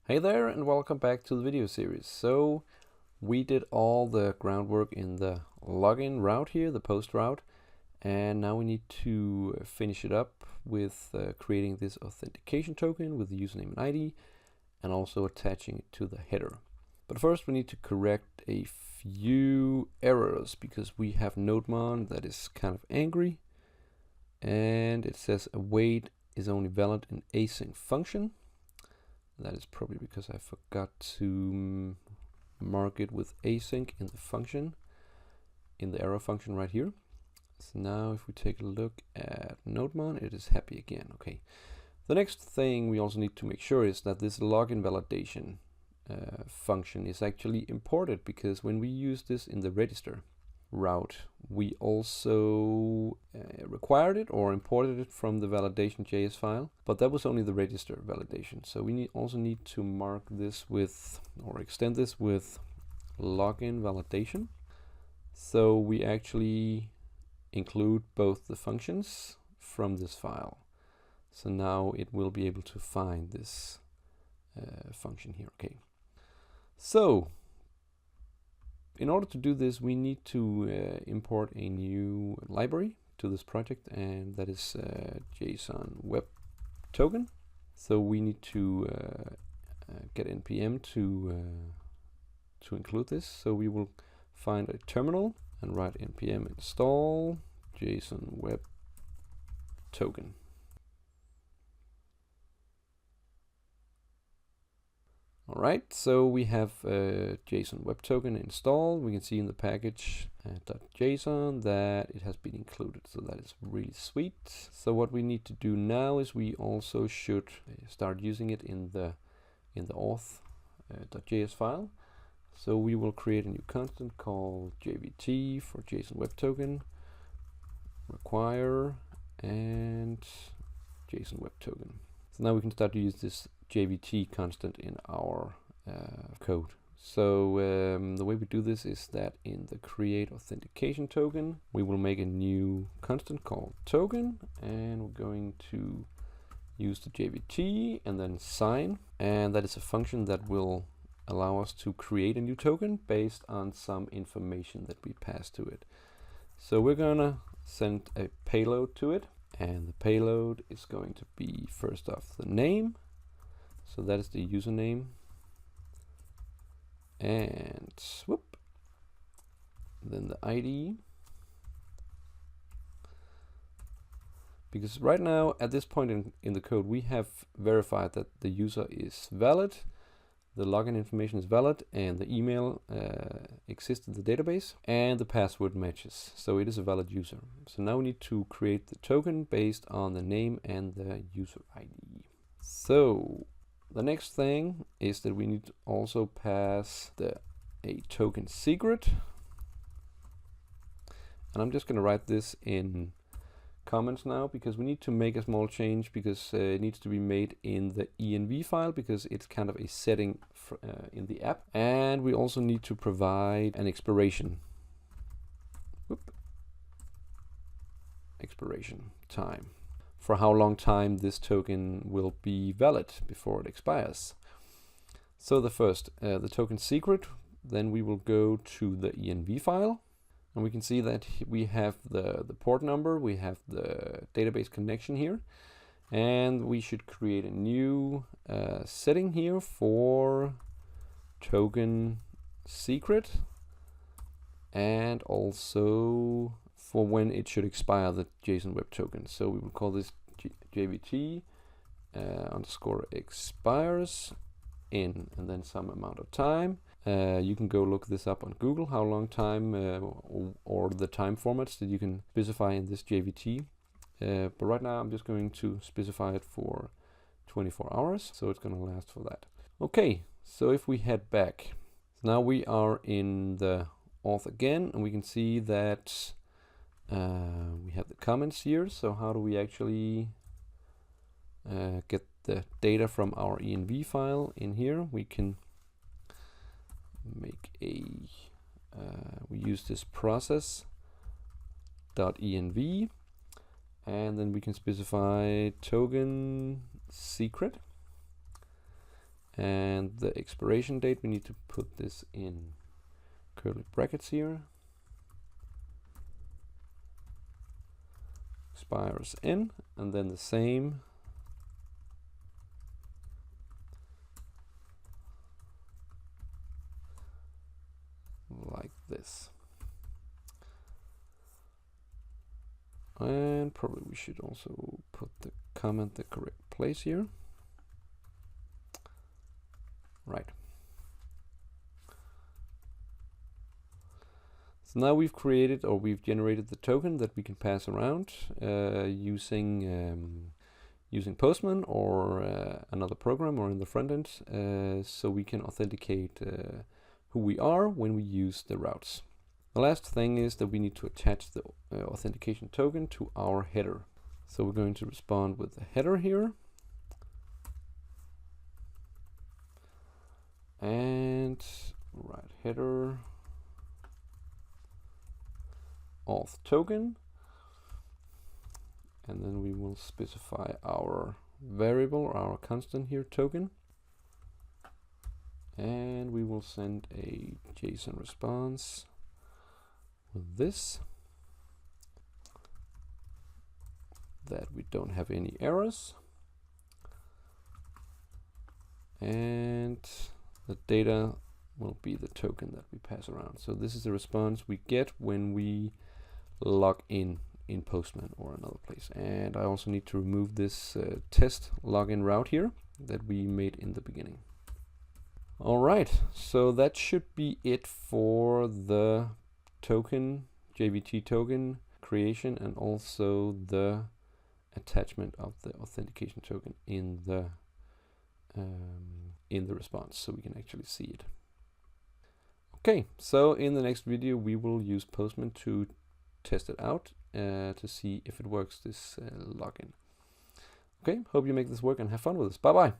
Hey there and welcome back to the video series. So we did all the groundwork in the login route here, the post route, and now we need to finish it up with creating this authentication token with the username and ID and also attaching it to the header. But first we need to correct a few errors because we have NodeMon that is kind of angry and it says await is only valid in async function. That is probably because I forgot to mark it with async in the function, in the error function right here. So now if we take a look at NodeMon, it is happy again. Okay. The next thing we also need to make sure is that this login validation function is actually imported, because when we use this in the register route, we also required it or imported it from the validation.js file, but that was only the register validation. So we also need to mark this with, or extend this with, login validation. So we actually include both the functions from this file. So now it will be able to find this function here. Okay. So in order to do this, we need to import a new library to this project, and that is JSON Web Token. So we need to get npm to include this. So we will find a terminal and write npm install JSON Web Token. All right, so we have JSON Web Token installed. We can see in the package .json that it has been included, so that is really sweet. So what we need to do now is we also should start using it in the auth.js file. So we will create a new constant called jvt for JSON Web Token, require, and JSON Web Token. So now we can start to use this JVT constant in our code. So the way we do this is that in the create authentication token, we will make a new constant called token, and we're going to use the JVT and then sign, and that is a function that will allow us to create a new token based on some information that we pass to it. So we're gonna send a payload to it, and the payload is going to be first off the name. So that is the username, and then the ID. Because right now, at this point in the code, we have verified that the user is valid, the login information is valid, and the email exists in the database, and the password matches. So it is a valid user. So now we need to create the token based on the name and the user ID. So the next thing is that we need to also pass a token secret. And I'm just going to write this in comments now, because we need to make a small change, because it needs to be made in the env file, because it's kind of a setting in the app. And we also need to provide an expiration time, for how long time this token will be valid before it expires. So the first, the token secret, then we will go to the env file, and we can see that we have the port number, we have the database connection here, and we should create a new setting here for token secret, and also for when it should expire, the JSON Web Token. So we will call this JVT underscore expires in, and then some amount of time. You can go look this up on Google, how long time or the time formats that you can specify in this JVT. But right now I'm just going to specify it for 24 hours, so it's going to last for that. Okay, so if we head back, now we are in the auth again, and we can see that we have the comments here. So how do we actually get the data from our env file in here? We can make we use this process.env, and then we can specify token secret, And the expiration date, we need to put this in curly brackets here. Expires in, and then the same like this. And probably we should also put the comment the correct place here. Right. So now we've created, or we've generated the token that we can pass around using PostMan or another program or in the front end, so we can authenticate who we are when we use the routes. The last thing is that we need to attach the authentication token to our header. So we're going to respond with the header here. And right, header auth token, and then we will specify our variable or our constant here, token, and we will send a JSON response with this, that we don't have any errors, and the data will be the token that we pass around. So this is the response we get when we log in PostMan or another place. And I also need to remove this test login route here that we made in the beginning. All right, so that should be it for the token, JWT token creation, and also the attachment of the authentication token in the response, so we can actually see it. Okay, so in the next video we will use PostMan to test it out to see if it works, this login. Okay, hope you make this work and have fun with this. Bye bye.